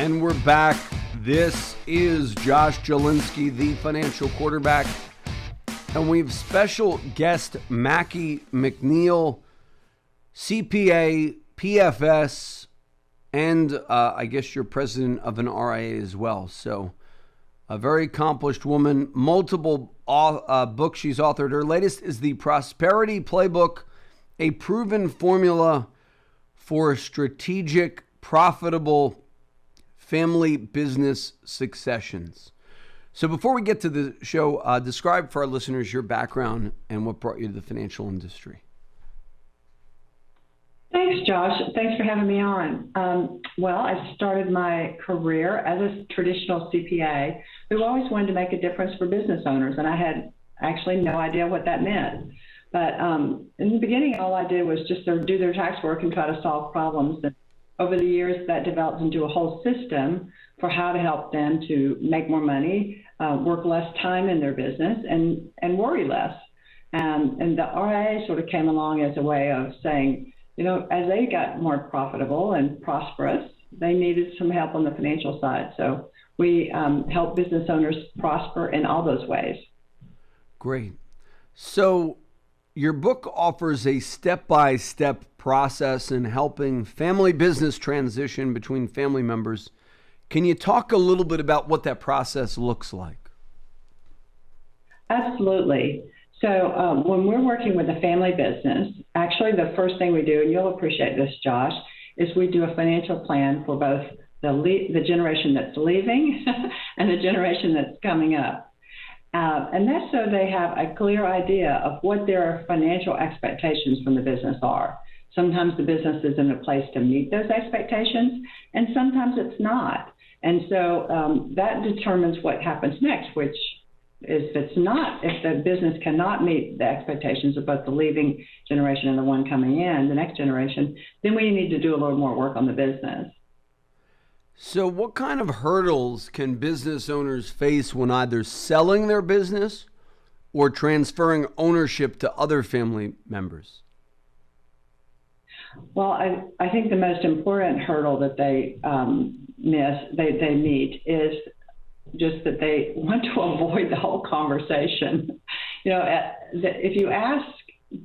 And we're back. This is Josh Jelinski, the financial quarterback. And we have special guest Mackey McNeil, CPA, PFS, and I guess you're president of an RIA as well. So a very accomplished woman, multiple books she's authored. Her latest is the Prosperity Playbook, a proven formula for strategic, profitable family business successions. So before we get to the show, describe for our listeners your background and what brought you to the financial industry. Thanks, Josh. Thanks for having me on. Well, I started my career as a traditional CPA who always wanted to make a difference for business owners, and I had actually no idea what that meant. But in the beginning, all I did was just do their tax work and try to solve problems. And over the years, that developed into a whole system for how to help them to make more money, work less time in their business, and worry less. And the RIA sort of came along as a way of saying, you know, as they got more profitable and prosperous, they needed some help on the financial side. So we help business owners prosper in all those ways. Great. So your book offers a step-by-step process in helping family business transition between family members. Can you talk a little bit about what that process looks like? Absolutely. So when we're working with a family business, actually the first thing we do, and you'll appreciate this, Josh, is we do a financial plan for both the generation that's leaving and the generation that's coming up. And that's so they have a clear idea of what their financial expectations from the business are. Sometimes the business is in a place to meet those expectations, and sometimes it's not. And so that determines what happens next, which is if the business cannot meet the expectations of both the leaving generation and the one coming in, the next generation, then we need to do a little more work on the business. So what kind of hurdles can business owners face when either selling their business or transferring ownership to other family members? Well, I think the most important hurdle that they meet is just that they want to avoid the whole conversation. You know, if you ask,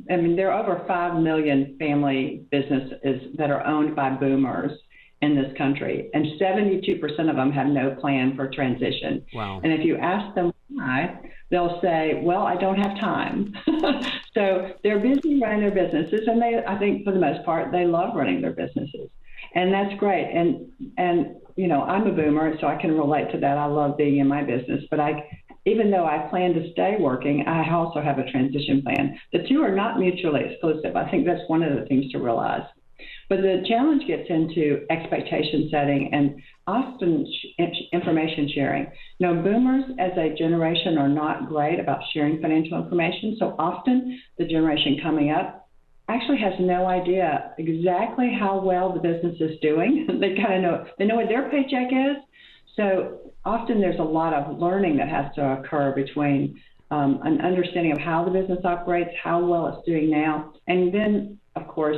I mean, there are over 5 million family businesses that are owned by boomers in this country, and 72% of them have no plan for transition. Wow. And if you ask them why, they'll say, well, I don't have time. So they're busy running their businesses, and I think for the most part, they love running their businesses. And that's great. And you know, I'm a boomer, so I can relate to that. I love being in my business, but even though I plan to stay working, I also have a transition plan. The two are not mutually exclusive. I think that's one of the things to realize. But the challenge gets into expectation setting and often information sharing. You know, boomers as a generation are not great about sharing financial information. So often the generation coming up actually has no idea exactly how well the business is doing. They know what their paycheck is. So often there's a lot of learning that has to occur between an understanding of how the business operates, how well it's doing now, and then, of course,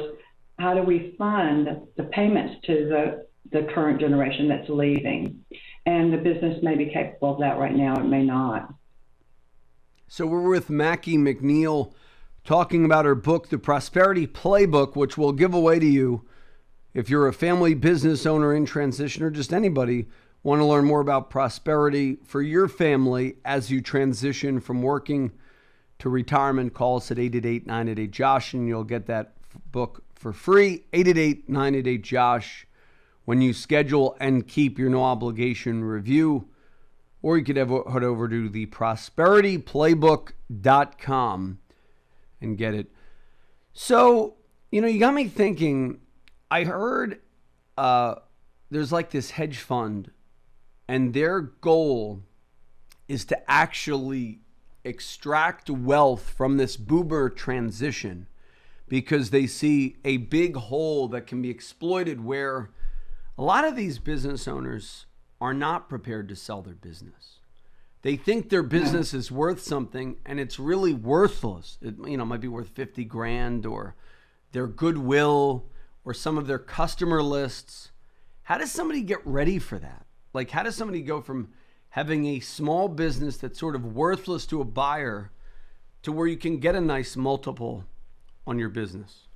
how do we fund the payments to the current generation that's leaving? And the business may be capable of that right now, it may not. So we're with Mackey McNeil talking about her book, The Prosperity Playbook, which we'll give away to you if you're a family business owner in transition or just anybody want to learn more about prosperity for your family as you transition from working to retirement. Call us at 888-988-JOSH and you'll get that book for free, 888-988-JOSH, when you schedule and keep your no obligation review. Or you could head over to the prosperityplaybook.com and get it. So, you know, you got me thinking, I heard there's like this hedge fund, and their goal is to actually extract wealth from this boomer transition because they see a big hole that can be exploited where a lot of these business owners are not prepared to sell their business. They think their business is worth something and it's really worthless. It might be worth 50 grand or their goodwill or some of their customer lists How does somebody get ready for that? Like, how does somebody go from having a small business that's sort of worthless to a buyer to where you can get a nice multiple on your business?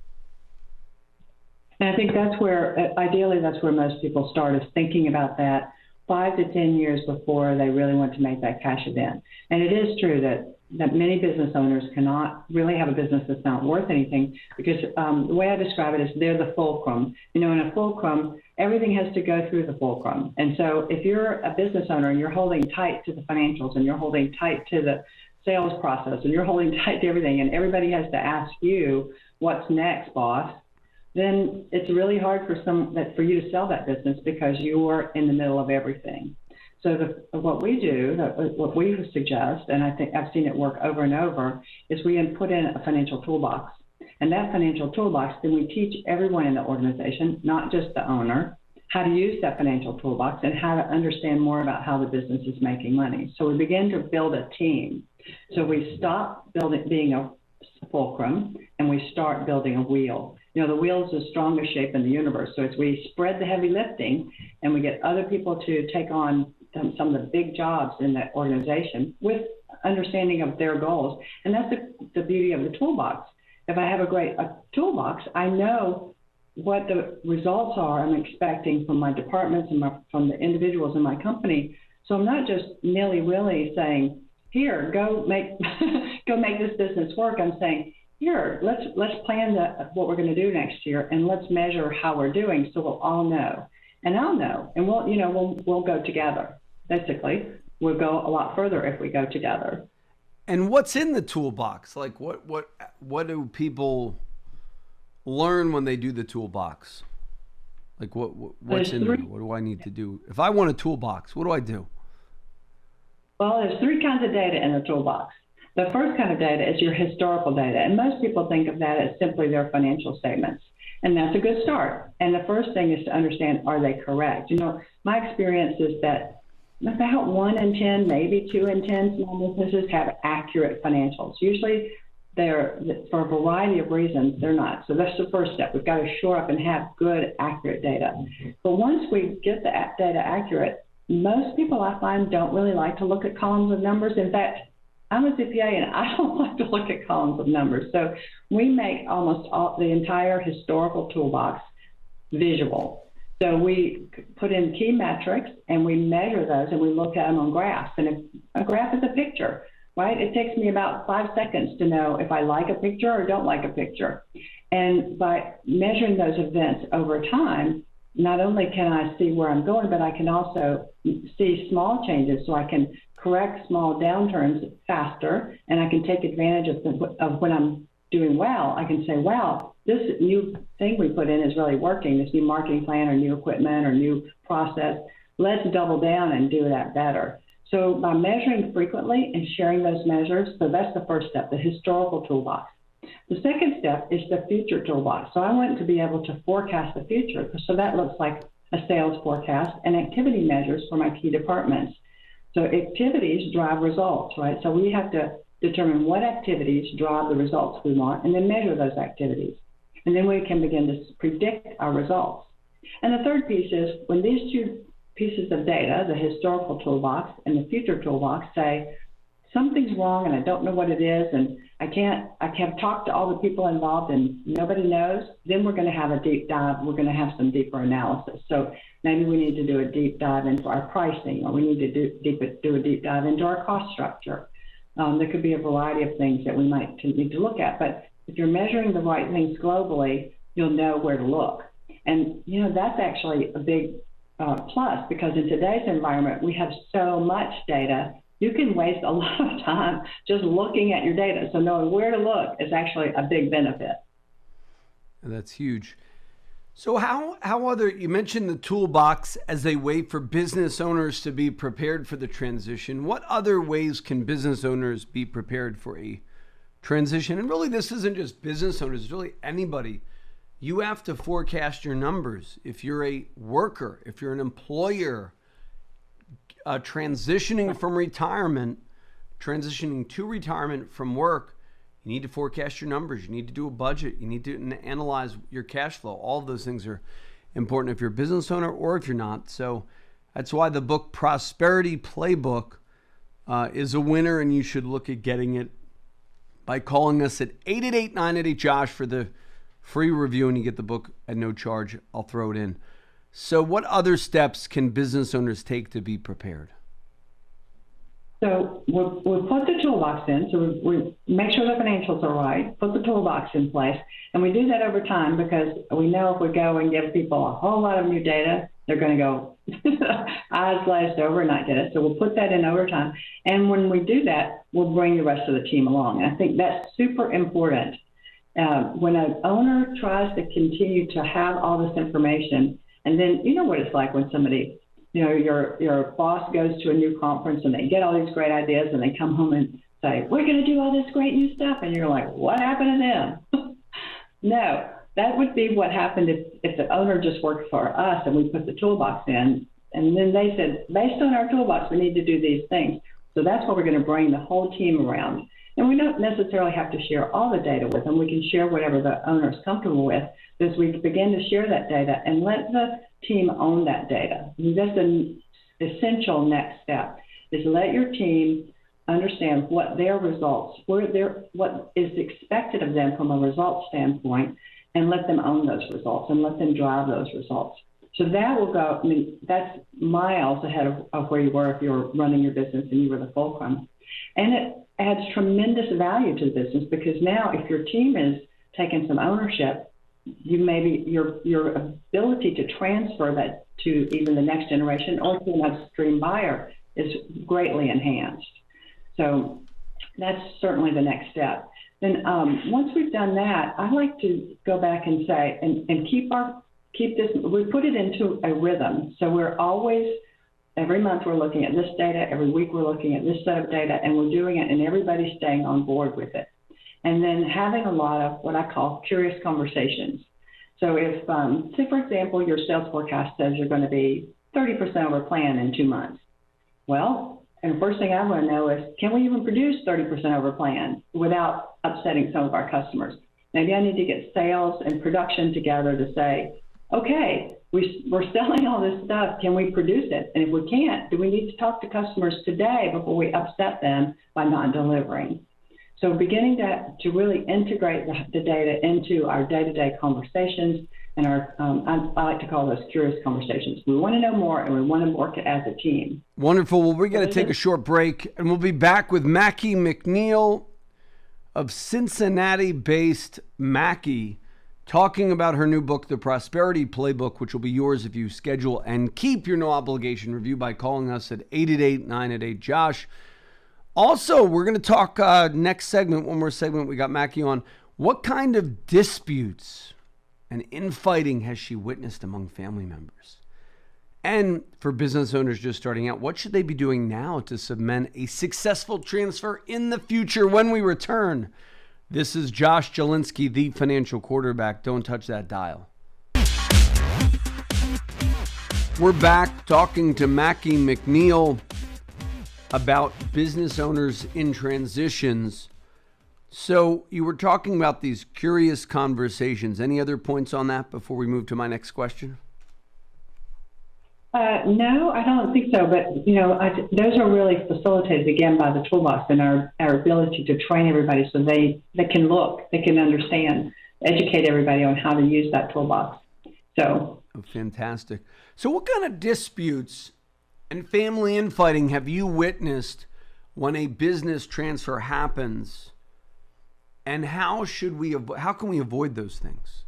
And I think that's where, ideally, that's where most people start, is thinking about that 5 to 10 years before they really want to make that cash event. And it is true that many business owners cannot really have a business that's not worth anything, because the way I describe it is they're the fulcrum. In a fulcrum, everything has to go through the fulcrum. And so if you're a business owner and you're holding tight to the financials and you're holding tight to the sales process and you're holding tight to everything, and everybody has to ask you, what's next, boss? Then it's really hard for you to sell that business, because you're in the middle of everything. So what we do, what we suggest, and I think I've seen it work over and over, is we put in a financial toolbox. And that financial toolbox, then we teach everyone in the organization, not just the owner, how to use that financial toolbox and how to understand more about how the business is making money. So we begin to build a team. So we stop being a fulcrum and we start building a wheel. The wheel is the strongest shape in the universe. So as we spread the heavy lifting and we get other people to take on some of the big jobs in that organization with understanding of their goals. And that's the beauty of the toolbox. If I have a great toolbox, I know what the results are I'm expecting from my departments and from the individuals in my company. So I'm not just nilly-willy saying, here, go make this business work. I'm saying, here, let's plan what we're going to do next year, and let's measure how we're doing, so we'll all know. And I'll know, and we'll go together. Basically, we'll go a lot further if we go together. And what's in the toolbox? Like, what do people learn when they do the toolbox? Like, what's in there? What do I need to do? If I want a toolbox, what do I do? Well, there's 3 kinds of data in the toolbox. The first kind of data is your historical data, and most people think of that as simply their financial statements, and that's a good start. And the first thing is to understand, are they correct? My experience is that about 1 in 10, maybe 2 in 10 small businesses have accurate financials. Usually, they're, for a variety of reasons, they're not. So that's the first step. We've got to shore up and have good, accurate data. But once we get the data accurate, most people, I find, don't really like to look at columns of numbers. In fact, I'm a CPA and I don't like to look at columns of numbers. So we make almost the entire historical toolbox visual. So we put in key metrics and we measure those and we look at them on graphs. And a graph is a picture, right? It takes me about 5 seconds to know if I like a picture or don't like a picture. And by measuring those events over time, not only can I see where I'm going, but I can also see small changes, so I can correct small downturns faster, and I can take advantage of when I'm doing well. I can say, wow, this new thing we put in is really working, this new marketing plan or new equipment or new process. Let's double down and do that better. So by measuring frequently and sharing those measures, so that's the first step, the historical toolbox. The second step is the future toolbox. So I want to be able to forecast the future. So that looks like a sales forecast and activity measures for my key departments. So activities drive results, right? So we have to determine what activities drive the results we want and then measure those activities. And then we can begin to predict our results. And the third piece is when these 2 pieces of data, the historical toolbox and the future toolbox, say, something's wrong and I don't know what it is, and I can't talk to all the people involved and nobody knows, then we're going to have a deep dive. We're going to have some deeper analysis. So maybe we need to do a deep dive into our pricing, or we need to do a deep dive into our cost structure. There could be a variety of things that we might need to look at. But if you're measuring the right things globally, you'll know where to look. And, that's actually a big plus, because in today's environment, we have so much data. You can waste a lot of time just looking at your data. So knowing where to look is actually a big benefit. That's huge. So you mentioned the toolbox as a way for business owners to be prepared for the transition. What other ways can business owners be prepared for a transition? And really, this isn't just business owners, it's really anybody. You have to forecast your numbers. If you're a worker, if you're an employer, transitioning to retirement from work, you need to forecast your numbers. You need to do a budget. You need to analyze your cash flow. All of those things are important if you're a business owner or if you're not. So that's why the book Prosperity Playbook is a winner, and you should look at getting it by calling us at 888-988-JOSH for the free review, and you get the book at no charge. I'll throw it in. So what other steps can business owners take to be prepared? So we'll put the toolbox in. So we make sure the financials are right, put the toolbox in place. And we do that over time because we know if we go and give people a whole lot of new data, they're going to go eyes glazed over and not get it. So we'll put that in over time. And when we do that, we'll bring the rest of the team along. And I think that's super important. When an owner tries to continue to have all this information, and then you know what it's like when somebody, your boss goes to a new conference and they get all these great ideas and they come home and say, we're going to do all this great new stuff. And you're like, what happened to them? No, that would be what happened if the owner just worked for us and we put the toolbox in. And then they said, based on our toolbox, we need to do these things. So that's what we're going to bring the whole team around. And we don't necessarily have to share all the data with them. We can share whatever the owner is comfortable with as we begin to share that data and let the team own that data. And that's an essential next step, is let your team understand what their results, what is expected of them from a results standpoint, and let them own those results and let them drive those results. So that will go, that's miles ahead of where you were if you were running your business and you were the fulcrum. And it adds tremendous value to the business because now if your team is taking some ownership, your ability to transfer that to even the next generation or to an upstream buyer is greatly enhanced. So that's certainly the next step. Then once we've done that, I like to go back and say, and keep this, we put it into a rhythm. So we're always, every month we're looking at this data, every week we're looking at this set of data, and we're doing it, and everybody's staying on board with it. And then having a lot of what I call curious conversations. So if, say for example, your sales forecast says you're going to be 30% over plan in 2 months. Well, and the first thing I want to know is, can we even produce 30% over plan without upsetting some of our customers? Maybe I need to get sales and production together to say, okay, we're selling all this stuff. Can we produce it? And if we can't, do we need to talk to customers today before we upset them by not delivering? So beginning to really integrate the data into our day-to-day conversations and our, I like to call those curious conversations. We want to know more and we want to work as a team. Wonderful. Well, we're going to take a short break and we'll be back with Mackey McNeil of Cincinnati-based Mackey, talking about her new book, The Prosperity Playbook, which will be yours if you schedule and keep your no obligation review by calling us at 888-988-JOSH. Also, we're going to talk next segment, one more segment we got Mackey on. What kind of disputes and infighting has she witnessed among family members? And for business owners just starting out, what should they be doing now to cement a successful transfer in the future when we return? This is Josh Jelinski, the financial quarterback. Don't touch that dial. We're back talking to Mackey McNeil about business owners in transitions. So you were talking about these curious conversations. Any other points on that before we move to my next question? No, I don't think so. But, those are really facilitated, again, by the toolbox and our ability to train everybody so they can look, they can understand, educate everybody on how to use that toolbox. So, fantastic. So what kind of disputes and family infighting have you witnessed when a business transfer happens? And how can we avoid those things?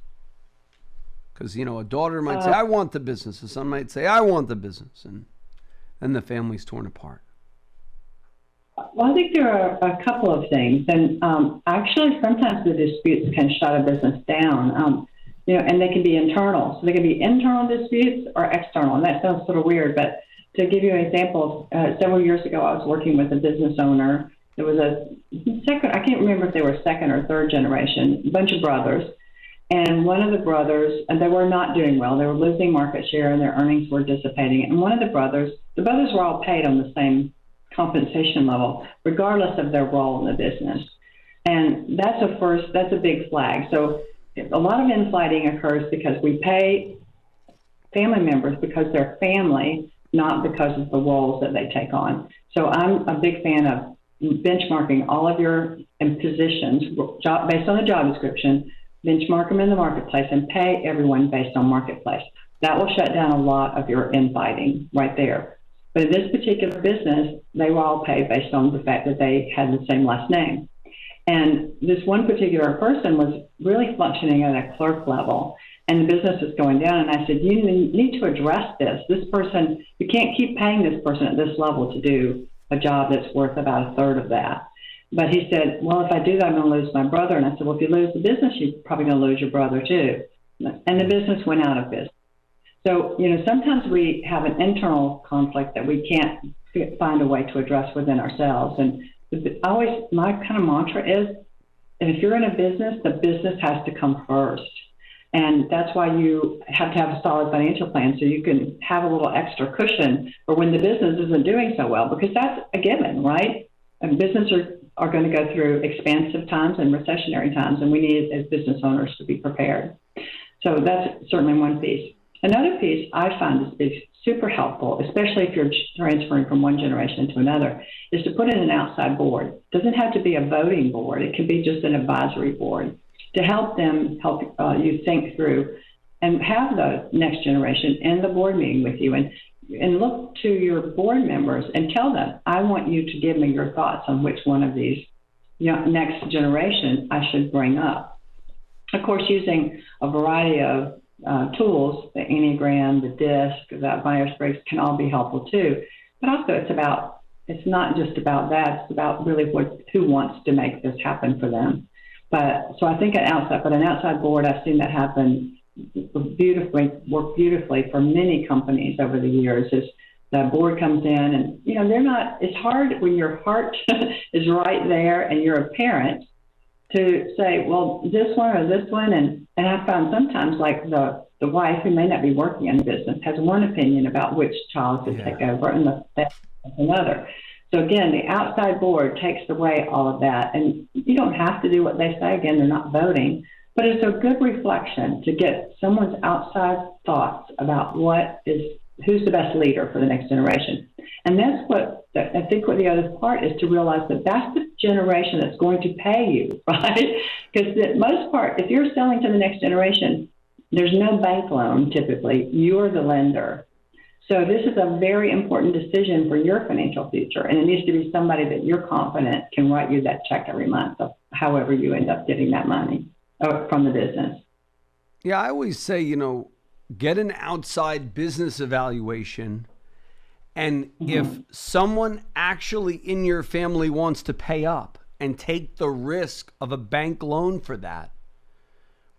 Because, a daughter might say, I want the business. A son might say, I want the business. And then the family's torn apart. Well, I think there are a couple of things. And actually, sometimes the disputes can shut a business down, and they can be internal. So they can be internal disputes or external. And that sounds sort of weird. But to give you an example, several years ago, I was working with a business owner. There was I can't remember if they were second or third generation, a bunch of brothers. And one of the brothers, and they were not doing well. They were losing market share and their earnings were dissipating. And one of the brothers were all paid on the same compensation level, regardless of their role in the business. And that's a big flag. So a lot of infighting occurs because we pay family members because they're family, not because of the roles that they take on. So I'm a big fan of benchmarking all of your positions based on the job description, benchmark them in the marketplace, and pay everyone based on marketplace. That will shut down a lot of your infighting right there. But in this particular business, they were all paid based on the fact that they had the same last name. And this one particular person was really functioning at a clerk level, and the business was going down. And I said, you need to address this. This person, you can't keep paying this person at this level to do a job that's worth about a third of that. But he said, well, if I do that, I'm going to lose my brother. And I said, well, if you lose the business, you're probably going to lose your brother too. And the business went out of business. So, sometimes we have an internal conflict that we can't find a way to address within ourselves. And my kind of mantra is, if you're in a business, the business has to come first. And that's why you have to have a solid financial plan so you can have a little extra cushion for when the business isn't doing so well, because that's a given, right? And businesses are going to go through expansive times and recessionary times, and we need, as business owners, to be prepared. So that's certainly one piece. Another piece I find is super helpful, especially if you're transferring from one generation to another, is to put in an outside board. It doesn't have to be a voting board. It can be just an advisory board to help you think through and have the next generation in the board meeting with you, and look to your board members and tell them, I want you to give me your thoughts on which one of these next generation I should bring up. Of course, using a variety of tools, the Enneagram, the DISC, the Myers-Briggs can all be helpful too. But also it's not just about that, it's about really who wants to make this happen for them. So I think an outside board, I've seen that happen work beautifully for many companies over the years. Is the board comes in and, it's hard when your heart is right there and you're a parent to say, well, this one or this one. And I found sometimes like the wife who may not be working in the business has one opinion about which child to take over and the another. So again, the outside board takes away all of that, and you don't have to do what they say. Again, they're not voting, but it's a good reflection to get someone's outside thoughts about who's the best leader for the next generation. And that's what the other part is, to realize that that's the generation that's going to pay you, right? Because the most part, if you're selling to the next generation, there's no bank loan typically. You're the lender. So this is a very important decision for your financial future, and it needs to be somebody that you're confident can write you that check every month, of however you end up getting that money from the business. Yeah, I always say, get an outside business evaluation, and if someone actually in your family wants to pay up and take the risk of a bank loan for that,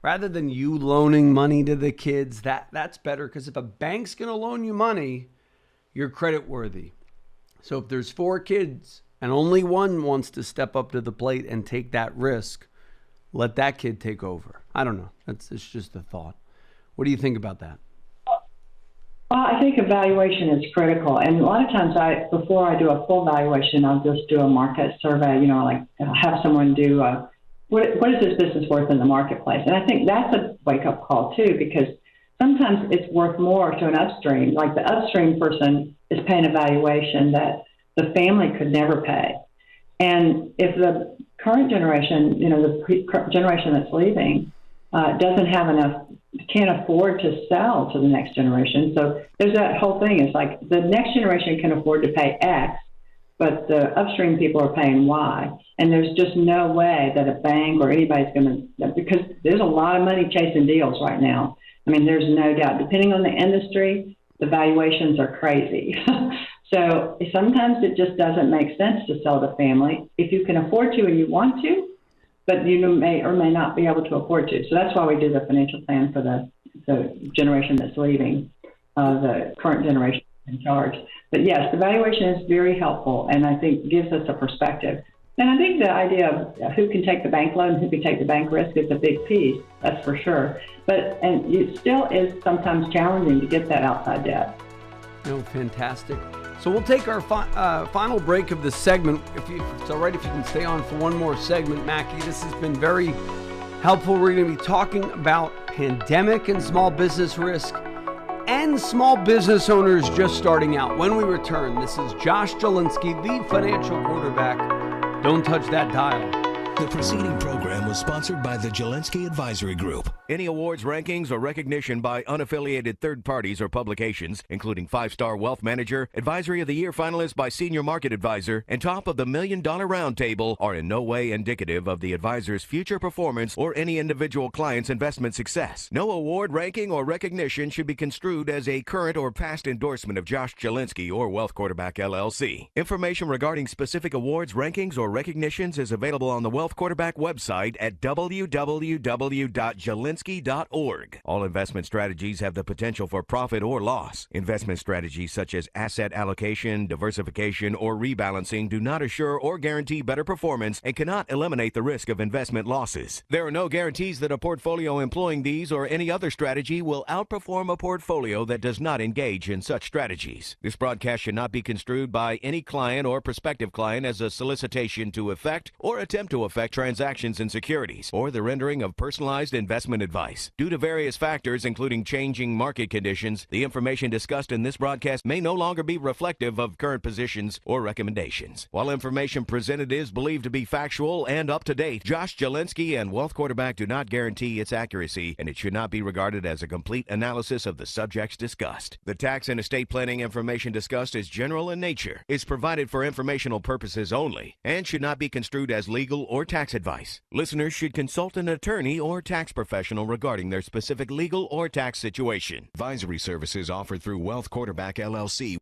rather than you loaning money to the kids, that's better, because if a bank's going to loan you money, you're credit worthy. So if there's 4 kids and only one wants to step up to the plate and take that risk, let that kid take over. I don't know. It's just a thought. What do you think about that? Well, I think evaluation is critical. And a lot of times before I do a full evaluation, I'll just do a market survey, like I'll have someone do what is this business worth in the marketplace? And I think that's a wake-up call, too, because sometimes it's worth more to an upstream. Like the upstream person is paying a valuation that the family could never pay. And if the current generation, the generation that's leaving, doesn't have enough, can't afford to sell to the next generation. So there's that whole thing. It's like the next generation can afford to pay X, but the upstream people are paying Y. And there's just no way that a bank or anybody's going to, because there's a lot of money chasing deals right now. I mean, there's no doubt. Depending on the industry, the valuations are crazy. So sometimes it just doesn't make sense to sell to family if you can afford to and you want to, but you may or may not be able to afford to. So that's why we do the financial plan for the generation that's leaving, the current generation in charge. But yes, the valuation is very helpful, and I think gives us a perspective. And I think the idea of who can take the bank loan, who can take the bank risk is a big piece, that's for sure. And it still is sometimes challenging to get that outside debt. Fantastic. So we'll take our final break of this segment. If it's all right, if you can stay on for one more segment, Mackey. This has been very helpful. We're going to be talking about pandemic and small business risk. and small business owners just starting out. When we return, this is Josh Jelinski, the financial quarterback. Don't touch that dial. The preceding program was sponsored by the Jelinski Advisory Group. Any awards, rankings, or recognition by unaffiliated third parties or publications, including 5-Star Wealth Manager, Advisory of the Year finalist by Senior Market Advisor, and Top of the $1 Million Roundtable, are in no way indicative of the advisor's future performance or any individual client's investment success. No award, ranking, or recognition should be construed as a current or past endorsement of Josh Jelinski or Wealth Quarterback LLC. Information regarding specific awards, rankings, or recognitions is available on the Wealth Quarterback website at www.jelinski.org. All investment strategies have the potential for profit or loss. Investment strategies such as asset allocation, diversification, or rebalancing do not assure or guarantee better performance and cannot eliminate the risk of investment losses. There are no guarantees that a portfolio employing these or any other strategy will outperform a portfolio that does not engage in such strategies. This broadcast should not be construed by any client or prospective client as a solicitation to effect or attempt to affect transactions in securities or the rendering of personalized investment advice. Due to various factors, including changing market conditions, the information discussed in this broadcast may no longer be reflective of current positions or recommendations. While information presented is believed to be factual and up to date, Josh Jelinski and Wealth Quarterback do not guarantee its accuracy, and it should not be regarded as a complete analysis of the subjects discussed. The tax and estate planning information discussed is general in nature, is provided for informational purposes only, and should not be construed as legal or tax advice. Listeners should consult an attorney or tax professional regarding their specific legal or tax situation. Advisory services offered through Wealth Quarterback LLC.